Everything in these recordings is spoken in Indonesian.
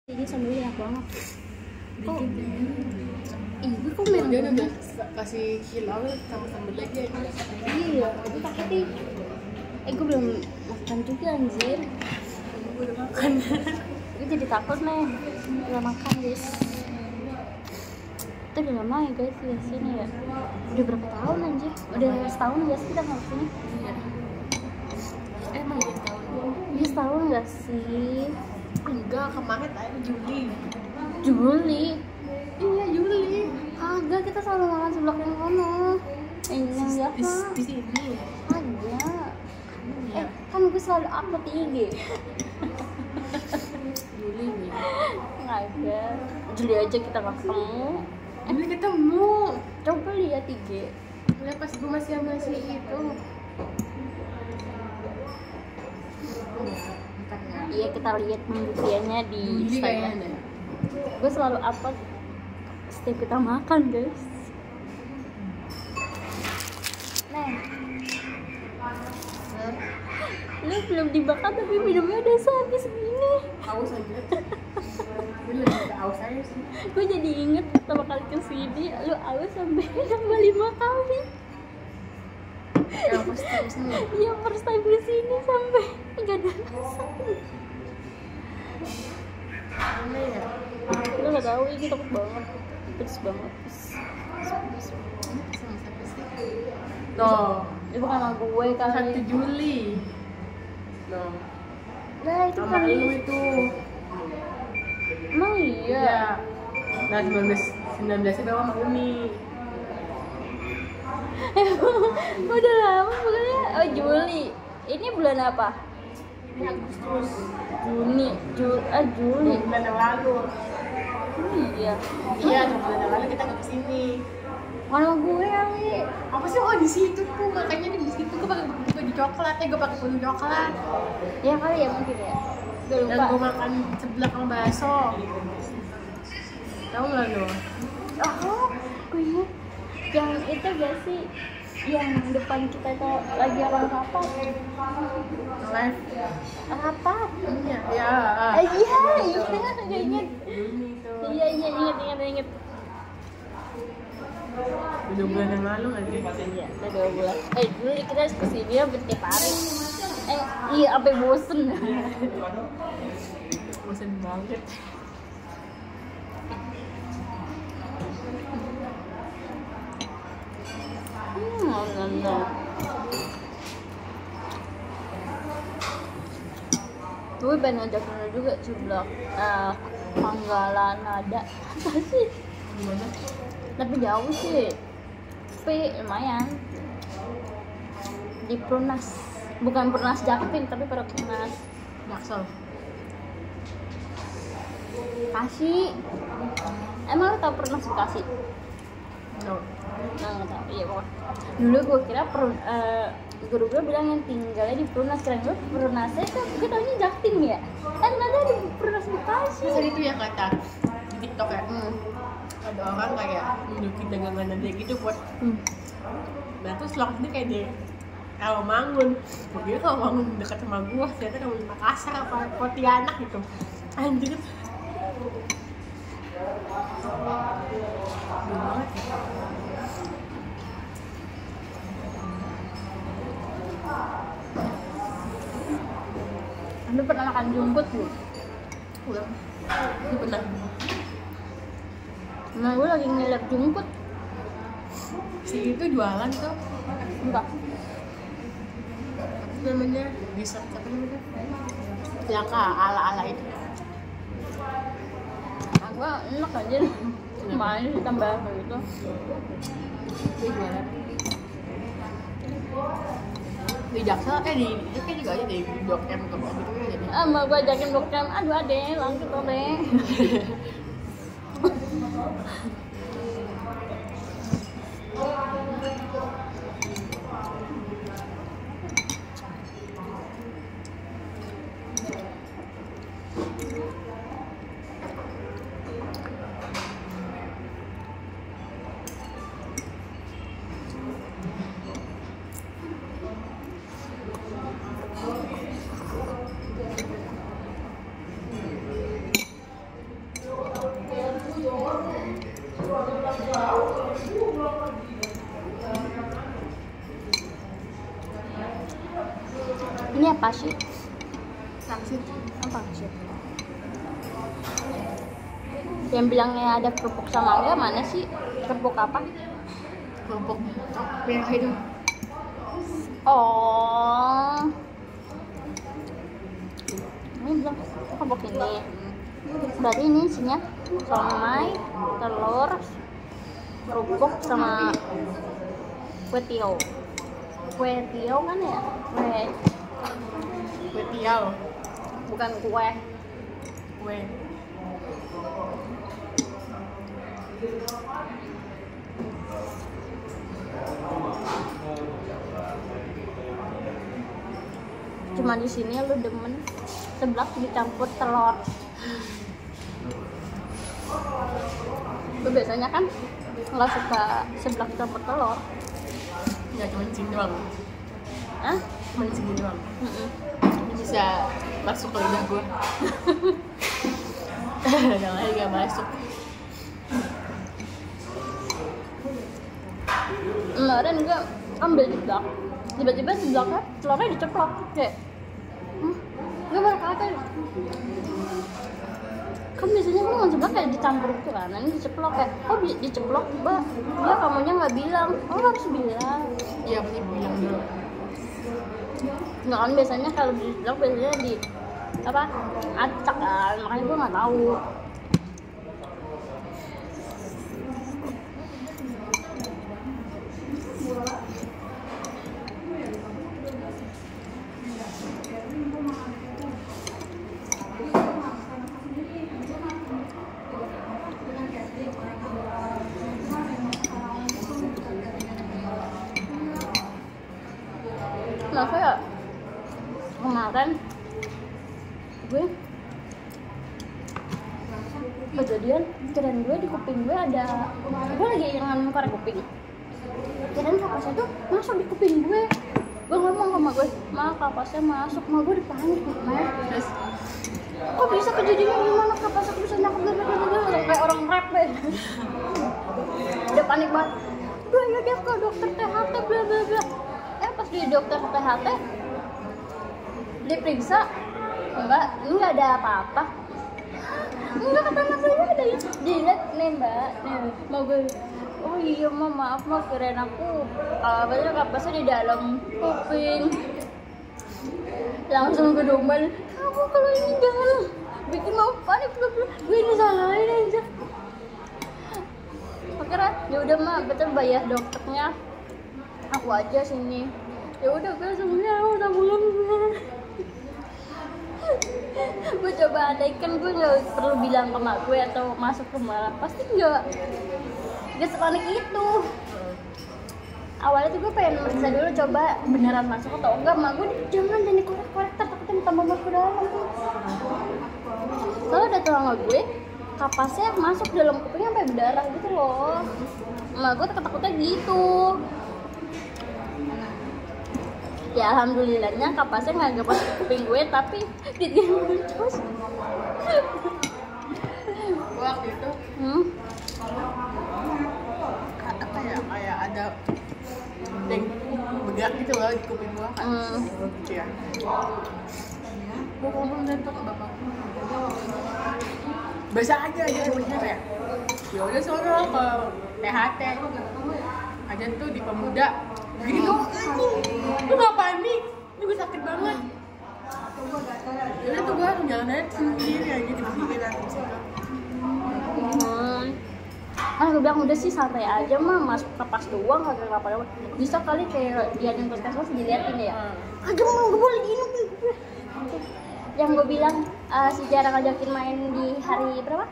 Ini sambal enak banget. Dikit Ibu kok merah dia banget? udah kasih kilau sama sambal lagi aja. Iya, itu pakai gue belum makan juga anjir. Gue udah makan. Gue jadi takut nih. Belum makan guys. Itu udah lama ya guys di sini ya. Udah berapa tahun anjir? Udah setahun gak sih kita nggak sini? Emang ya tahun Ini setahun gak sih? enggak, kemarin tadi Juli. Juli. Iya Juli. Agak kita selalu makan sebelah yang mana? Yang lihat mah. Di sini. Agak. Kan gue selalu upload di IG. Juli nih. Agak. Juli aja kita nggak ketemu. Juli ketemu. Coba lihat IG. Lihat pas gue masih itu. Iya kita lihat pembuktiannya di Juli Instagram. kayaknya. Gue selalu upload setiap kita makan guys. Nah, lu belum dibakar tapi minumnya udah habis gini. Haus aja. Gue lebih haus aja sih. Gue jadi inget pertama kali kesini lu aus sampai nambah 5 kali. Yang first time sih. Iya first time kesini sampai nggak ada rasa. Mana ya? Lu nggak tahu ini takut banget, pedes banget. Sama siapa sih? Tuh. Itu bukan sama gue kali. 1 Juli. Tuh. Nah itu Sama kan lu itu. emang iya. Nah 19 itu sama Umi. Udah lama bukannya. Oh Juli. Ini bulan apa? Ini Agustus. Juni. Juli. Bulan yang lalu. Iya. Iya, bulan yang lalu kita nggak kesini. Mana gue kali. Apa sih? Oh di situ tuh, makanya di situ gue pakai baju coklat, gue pakai baju coklat. Ya kali ya mungkin ya. Gue Dan lupa. gue makan sebelah sama bakso. Tahu nggak lo? Oh, gue ingat yang itu gak sih yang depan kita itu lagi orang rapat Live. rapat Iya. Ya. iya gue ingat Juni itu. iya ingat Udah bulan yang lalu nggak sih? iya udah 2 bulan dulu kita kesini ya setiap hari iya sampai bosen Bosan banget. no. Gue pengen ngajak lu juga sebelah Panggalan ada apa sih? Gimana? Tapi jauh sih. Tapi lumayan. Di Perumnas. Bukan Perumnas Jaktim tapi Perumnas Jaksel. Bekasi. Emang lu tau Perumnas Bekasi? No. Nah, nggak tahu. Iya pokoknya. Dulu gue kira guru gue bilang yang tinggalnya di Perumnas, keren gue Perumnasnya tuh gue taunya Jaktim ya. Ternyata di Perumnas Bekasi. Terus itu yang kata di TikTok ya, ada orang kayak nunjukin dagangan dia gitu buat nah terus lokasinya kayak di Rawamangun. Gue kira Rawamangun dekat sama gue, ternyata di Makassar apa Pontianak gitu. Anjir. Aduh banget ya. Lu pernah makan jungkut belum? Udah. Itu benar. Nah gue lagi ngeliat jungkut. Si itu jualan tuh. Enggak. Apa namanya? Dessert apa namanya? Yang ala-ala itu. Gue enak aja. Main ditambah kayak gitu. Dia jualan. Di Jaksel di itu kan juga aja di Blok M ke bawah gitu kan jadi. Mau gue ajakin bukan, aduh ade, langsung ade. apa sih? Pangsit. Apa sih? Yang bilangnya ada kerupuk sama enggak, mana sih? Kerupuk apa? Kerupuk merah itu. Oh, ini bilang kerupuk ini. Berarti ini isinya somai, telur, kerupuk sama kue tiaw. Kue tiaw kan ya? Kue tiaw. Bukan kue. Kue. Cuma di sini lu demen seblak dicampur telur. Lu biasanya kan nggak suka seblak campur telur. Ya cuma di sini doang. Hah? Cuma di sini doang. Mm-mm. Ini bisa masuk ke lidah gue. Yang lain gak masuk. Kemarin gue ambil seblak, tiba-tiba seblaknya telurnya diceplok kayak gue baru kaget. Kan biasanya gue nggak seblak kayak dicampur gitu kan, ini diceplok kayak oh diceplok mbak, dia kamunya nggak bilang, oh harus bilang. Iya pasti bilang dulu. Nggak kan biasanya kalau di seblak biasanya di apa acak kan, makanya gue nggak tahu. Kenapa ya kemarin gue kejadian kirain gue di kuping gue ada, gue lagi yang korek kuping, kirain kapasnya tuh masuk di kuping gue ngomong sama gue, ma kapasnya masuk, ma gue dipanik ma. Terus Kok bisa kejadiannya gimana, kapasnya bisa nyakut kayak orang rap deh. Udah panik banget, gue ya dia ke dokter THT bla bla bla. Pas di dokter THT diperiksa, enggak, ini nggak ada apa-apa. Enggak, kata anak saya ada ya. Dilihat nih mbak, nih mau gue, oh iya ma, maaf ma, kirain aku katanya kapasnya di dalam kuping. Langsung ke domel, kamu kalau ini jangan bikin mau panik, gue ini salahin aja. Akhirnya ya udah ma, betul bayar dokternya aku aja sini. Ya udah gue semuanya aku tabungan gue coba andaikan gue nggak perlu bilang ke mak gue atau masuk ke mak, pasti nggak sepanik itu. Awalnya tuh gue pengen meriksa dulu coba beneran masuk atau enggak, mak gue jangan dikorek-korek takutnya tambah masuk ke dalam. Soalnya ada tetangga gue kapasnya masuk dalam kupingnya sampai berdarah gitu loh. Mak gue takutnya gitu. Ya alhamdulillahnya kapasnya nggak masuk kuping gue, tapi ditinggal terus. gue waktu itu apa ya, kayak ada yang bergerak gitu loh di kuping gue kan. Gitu ya. Gue ngomong dan tuh ke bapak, biasa aja maksudnya kayak ya udah sono ke THT aja tuh di Pemuda. Gini dong anjing, lu gak panik, ini gue sakit banget. Jadi tuh gue harus jalan aja sendiri aja di sini nanti. Kan gue bilang udah sih santai aja mah, masuk kapas doang kagak apa-apa. Bisa kali kayak dia yang puskesmas diliatin ya. Kagak mau, gue boleh gini. Yang gue bilang si Jara ngajakin main di hari berapa?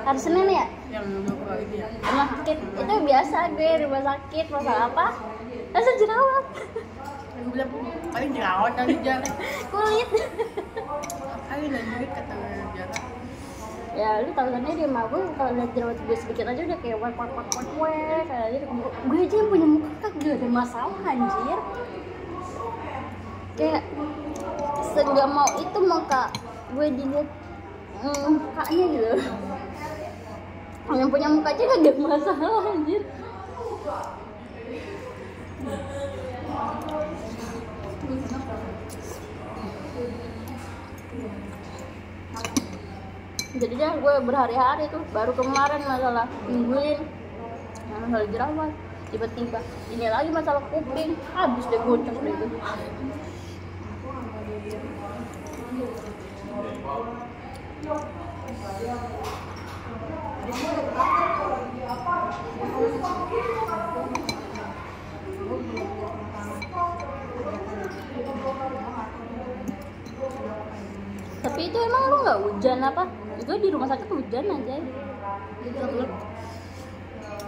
Hari Senin ya? Yang dulu ini ya. Rumah sakit, itu biasa gue rumah sakit, masalah apa? Rasa jerawat. Yang bilang paling jerawat kali Jara. Kulit. Kali lanjut kata Jara. Ya lu tau kan dia mah, gue kalau lihat jerawat gue sedikit aja udah kayak wek kayak gitu. Gue aja yang punya muka kagak ada masalah anjir. Kayak nggak mau itu muka gue dilihat mukanya gitu. Yang punya muka aja gak ada masalah anjir. Jadinya gue berhari-hari tuh, baru kemarin masalah nungguin masalah jerawat, tiba-tiba ini lagi masalah kuping, habis deh gonceng deh itu. Tapi itu emang lu nggak hujan apa? Itu di rumah sakit hujan aja.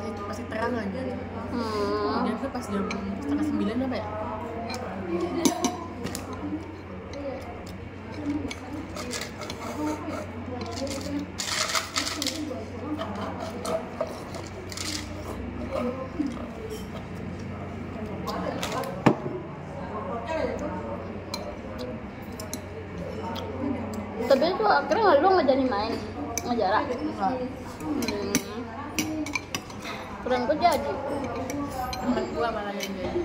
Itu pasti terang aja. Hujan tuh pas jam 8:30 apa ya? Tapi itu akhirnya lu nggak jadi main ngejarak. Keren gue jadi. Temen gua malah yang jadi.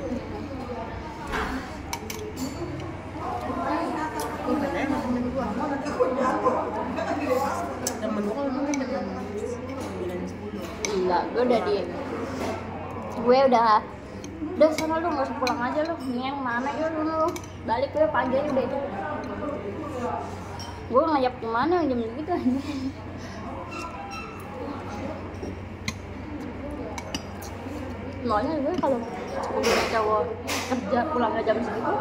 Gua bener sama temen gua. Temen gua kalau mungkin jam 9-10. Enggak, gue udah sana lu nggak usah pulang aja lu, yang mana ya lu balik gue pagi aja udah itu. Gue ngajak kemana jam segitu aja. Soalnya gue kalau punya cowok kerja pulangnya jam segitu,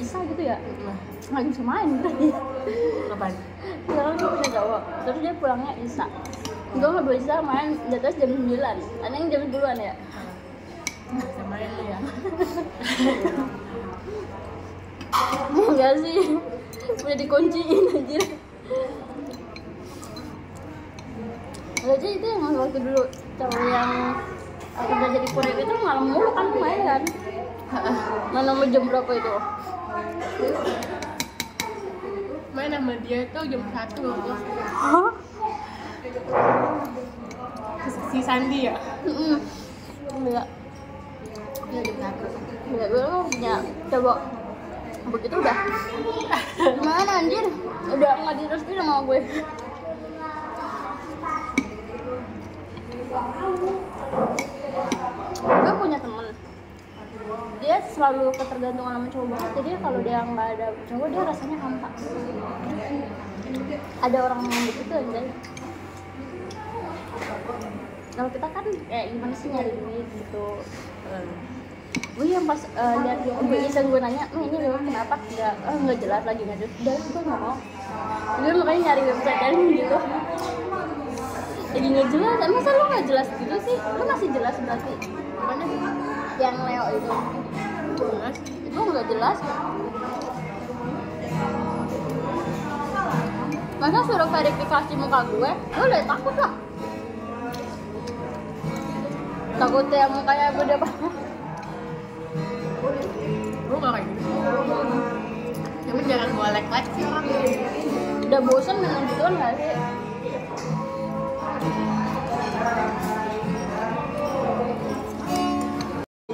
Isa gitu ya, nggak bisa main berarti. Ngapain? Soalnya gue punya cowok, terus dia pulangnya Isa. Gue nggak bisa main di atas jam 9, ada yang jam 10-an ya. Bisa main lu ya? Enggak sih, udah dikunciin aja. Aja itu yang waktu dulu cowok yang aku udah jadi kurir itu malam mulu kan main kan. Mana mau jam berapa itu? Main sama dia itu jam 1. Hah? Si Sandi ya? Enggak. Iya jam 1. Enggak, gue kan punya cowok begitu udah. Gimana anjir? Udah nggak direstuin sama gue. Gue punya temen, dia selalu ketergantungan sama cowok banget. Jadi kalau dia nggak ada cowok dia rasanya hampa. Ada orang yang begitu aja. Kalau kita kan kayak gimana sih nyari duit gitu. Gue yang pas lihat gue iseng gue nanya, ini lo kenapa nggak jelas lagi nggak jelas? Udah gue nggak mau. Gue makanya nyari website yang gitu. Jadi nggak jelas, masa lo nggak jelas gitu sih? Lo masih jelas berarti? Mana? Yang Leo itu? Jelas. Itu nggak jelas. Masa suruh verifikasi muka gue? Lo udah takut lah. Takutnya mukanya beda banget. Gue gak kayak gitu. Tapi jangan gue like sih orang. Udah bosan dengan gituan nggak sih?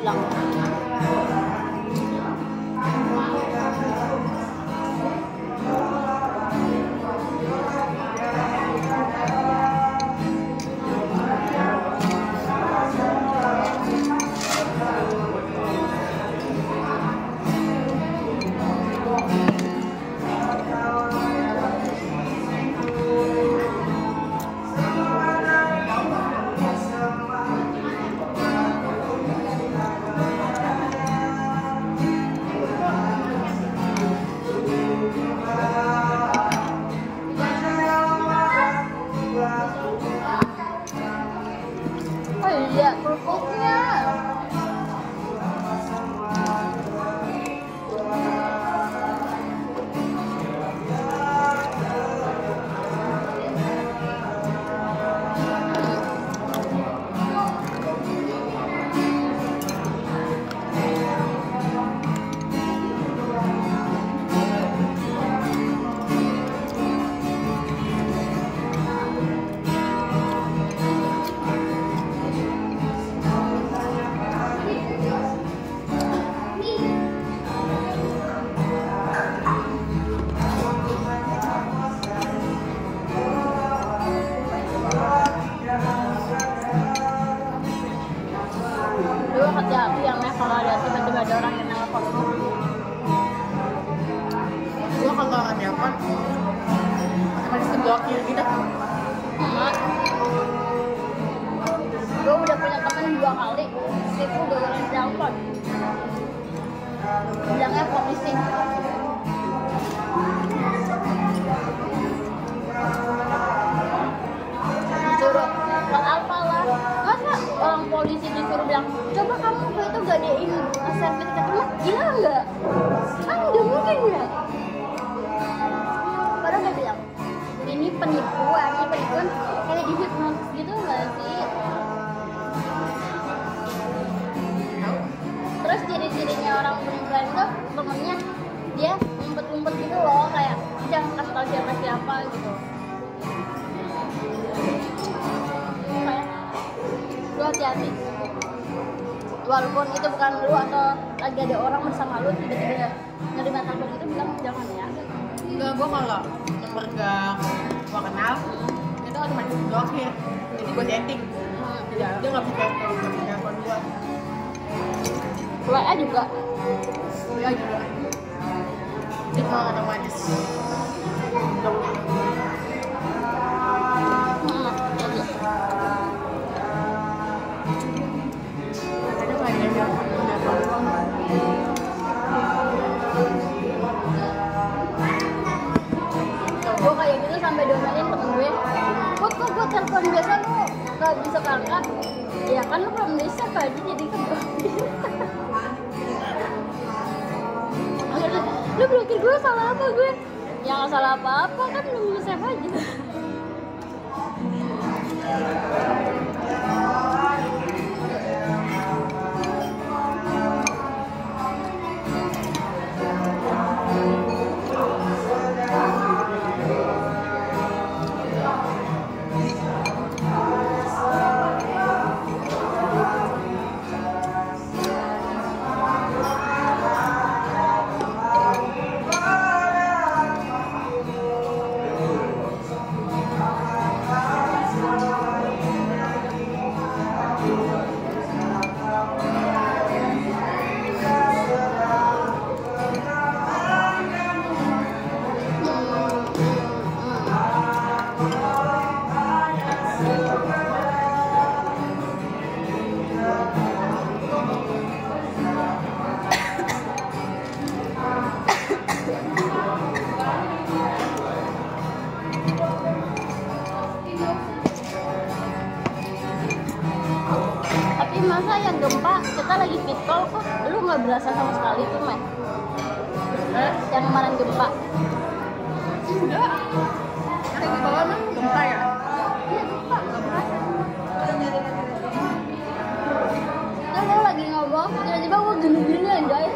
Bilang. kita. Mak, gue udah punya temen 2 kali itu gara-gara telepon bilangnya polisi. Disuruh ke apa lah, masa orang polisi disuruh bilang coba kamu ke itu gadein sertifikat rumah, gila nggak? Kan nggak mungkin ya. Padahal dia bilang ini penipuan kayak di hipnotis gitu nggak sih? Terus ciri-cirinya orang penipuan tuh temennya dia ngumpet-ngumpet gitu loh, kayak jangan kasih tau siapa-siapa gitu. Kayak lu hati-hati, walaupun itu bukan lu atau lagi ada orang bersama lu tiba-tiba nerima telepon itu, bilang jangan ya. Enggak, gue kalau nomor gak gue kenal itu otomatis blokir, jadi gue setting. Dia nggak bisa telepon gue. WA juga. WA juga. Itu kalau otomatis blokir. Kadang nggak ada yang punya telepon. Gue kayak gitu sampai domelin temen gue, kok gue telepon biasa lu gak bisa kakak? Ya kan lu belum bisa aja jadi keblokir. Lu blokir gue salah apa gue? Ya gak salah apa-apa kan, lu save aja. Tapi masa yang gempa kita lagi fit call kok lu nggak berasa sama sekali tuh, men? Yang kemarin gempa. Enggak. Ada di bawah mah gempa ya? Iya gempa, nggak berasa. Kan lu lagi ngobrol, tiba-tiba gue gini-gini anjay.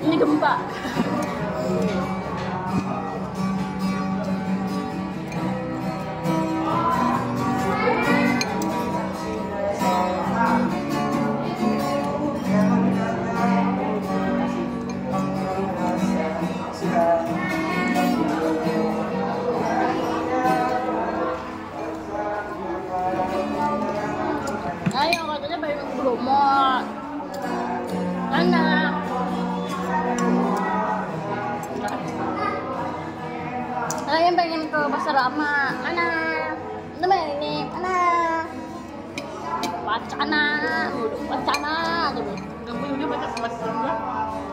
Ini gempa. Ayo katanya pengen ke Bromo. Mana? Saya pengen ke Pasar Lama. Mana? Temen ini mana? Wacana, wacana terus. Kamu udah baca semester gua?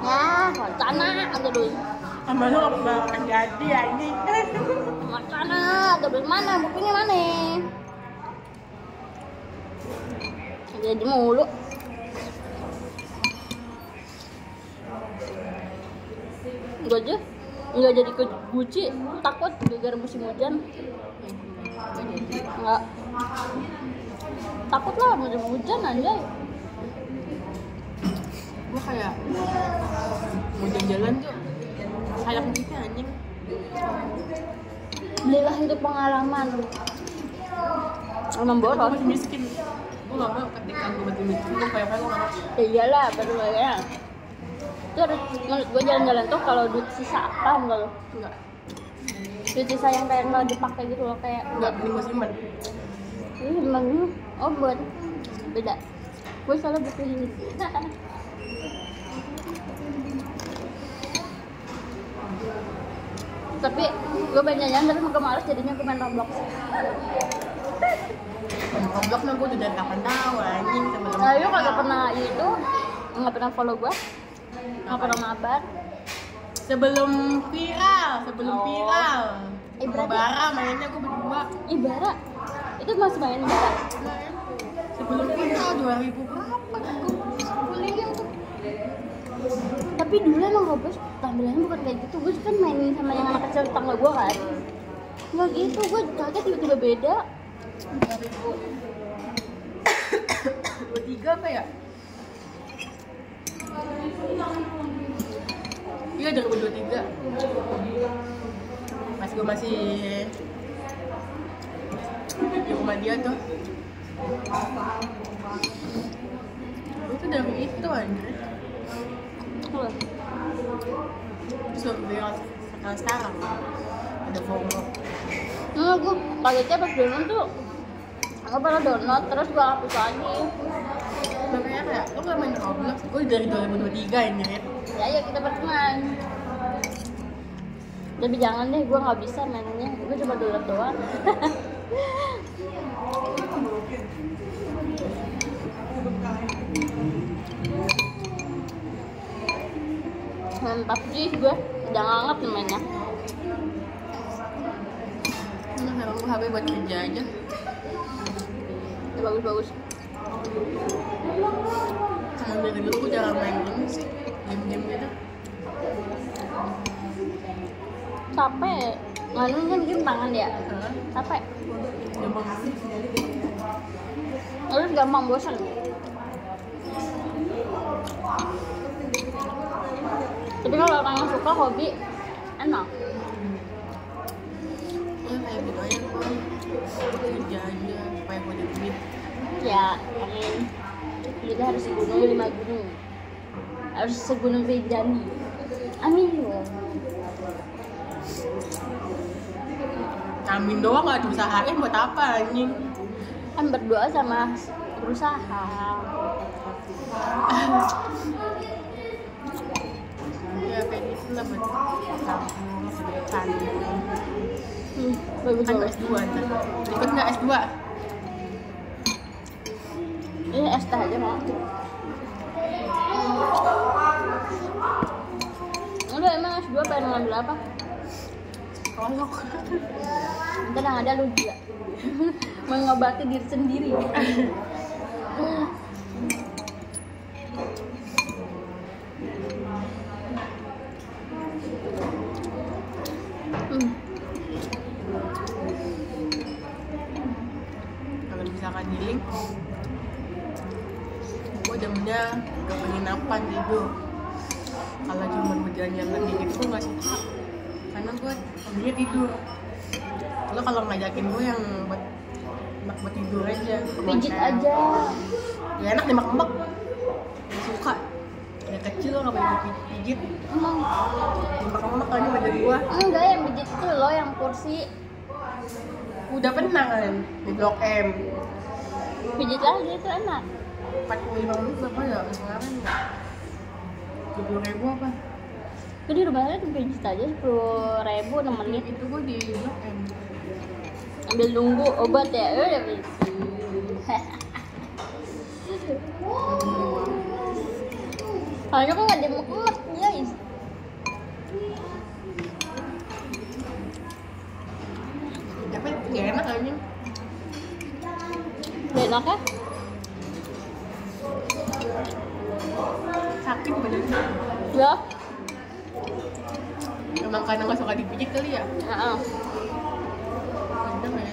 Ya, wacana terus. Sama lu nggak bakal jadi anjing. Wacana terus mana? Bukunya mana? Jadi mulu. Gue aja nggak jadi ke Gucci, takut gara-gara musim hujan. Nggak. Takut lah musim hujan anjay. Gue kayak mau jalan-jalan tuh sayang gitu anjing. Belilah itu pengalaman. Emang boros. Gue masih miskin. Gue gak mau ketika gue masih miskin gue kayak gue gak mau. Ya iyalah baru ya. Itu harus menurut gue jalan-jalan tuh kalau duit sisa apa enggak lo? Enggak. Duit sisa yang kayak nggak dipakai gitu loh kayak. Enggak, ini gue simpen. Ini emang oh buat beda. Gue salah butuh ini. Tapi gue banyak jalan tapi gue malas jadinya gue main Roblox. Roblox mah gue udah dari kapan tahu anjing sebelum. Nah, lu kagak pernah itu, nggak pernah follow gue, nggak pernah mabar. Sebelum viral. Berarti- Bara mainnya gue berdua. Ibara, itu masih main Ibara. Sebelum viral 2000 berapa tuh? Kuliah tuh. Tapi dulu emang Roblox tampilannya bukan kayak gitu. Gue kan mainin sama yang anak kecil tetangga gue kan. Nggak gitu, gue kaget tiba-tiba beda. 23 apa ya? Iya 2023. Pas gue masih di rumah dia tuh. Itu dari itu anjir. Terus gue bilang sekarang ada FOMO. Nah, gue kagetnya pas download tuh aku pernah download terus gue hapus lagi. Makanya kayak lo gak main Roblox? Gue dari 2023 ini ya. Ya kita berteman. Tapi jangan deh, gue nggak bisa mainnya. Gue cuma download doang. Main PUBG gue udah nganggap mainnya. Nah, memang gue HP buat kerja aja. Ya, bagus. Emang dari dulu gue jarang main game sih. Game-game gitu. Capek. Mainin kan game tangan ya. Hah? Capek. Gampang. Terus gampang bosan. Tapi kalau orang yang suka hobi enak. Ya kayak gitu aja gue. Kerja aja supaya gue ada duit. Ya, amin. Kita harus segunung 5 gunung. Harus segunung Rinjani. Amin. Amin doang gak diusahain buat apa anjing? Kan berdoa sama berusaha. Ya kayak gitu lah buat kampung, sedepan. Bagus Kan banget. S2 ntar. Ikut gak S2? Ini es teh aja mau. Udah emang S2 pengen ngambil apa? Kolok. Ntar yang ada lu juga. Mengobati diri sendiri. Kalau misalkan healing, gue demennya ke penginapan tidur. Kalau cuma berjalan-jalan dikit gue nggak suka, karena gue hobinya tidur. Lo kalau ngajakin gue yang buat enak buat tidur aja, Pijit aja. ya enak dimak-mak, gak suka. Ya kecil lo nggak boleh pijit, Emang dimak-mak aja badan gue. enggak yang pijit tuh lo yang kursi. Udah pernah kan di Blok M. Pijit lagi itu enak. 45 menit berapa ya? Kemarin nggak? 20.000 apa? Itu di rumahnya tuh pijit aja 10.000 6 menit. Itu gue di Blok M. Ambil nunggu obat ya. Udah pijit. Soalnya kok nggak demek-demek guys. Tapi nggak enak aja. Gak enak ya? Sakit badannya. Ya. Emang karena nggak suka dipijit kali ya? Heeh. Kadang ya.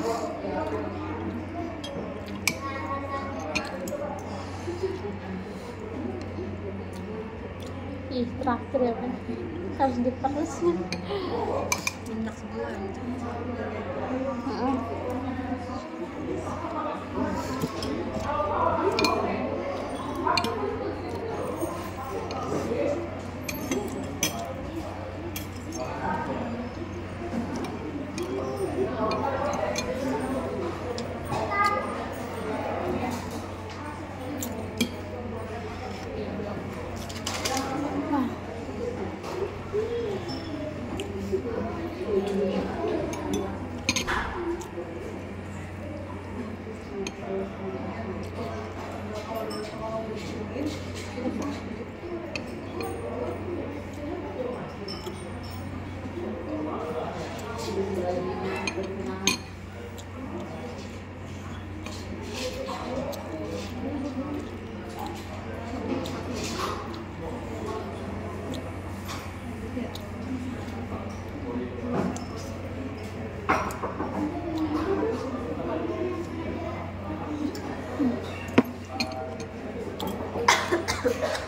Ih, traktir ya kan? Harus diperesin. Minyak sebulan. Heeh.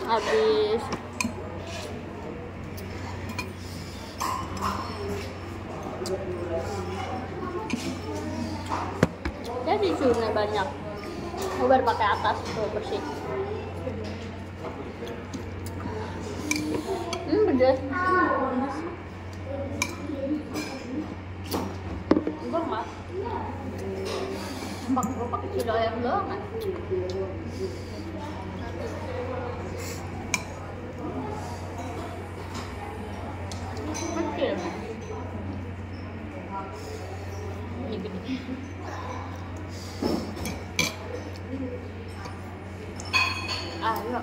Habis jadi cuna banyak, ubar pakai atas tuh bersih. Pedas. Enggak mas, gue pakai cilo ayam doang kan. Kecil. Ini gede. Ayo.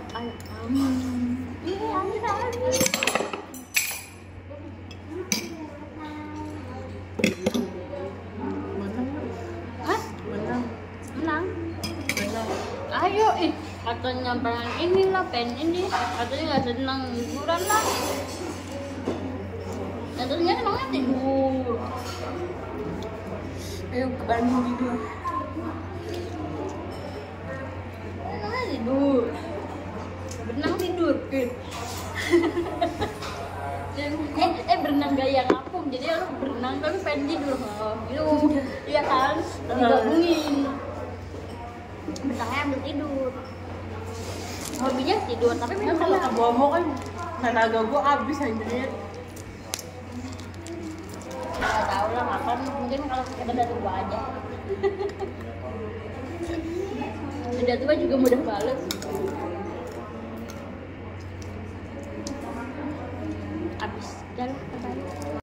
Ini ambil. Hah? Menang. Ayo, katanya pengen inilah, pengen ini. Katanya nggak senang liburan lah. Nah, ternyata emangnya tidur. Ayo ke Bandung tidur. Emangnya tidur. Berenang tidur. Berenang gaya ngapung. Jadi lu berenang tapi pengen tidur. Gitu. Iya kan? Digabungin. Berenangnya ambil tidur. Hobinya tidur, tapi Kan kalau ke Bromo kan tenaga gue habis anjir. Nggak tahu lah, makan mungkin kalau kita udah tua aja. Udah tua juga mudah bales. Habis, jalan, bye.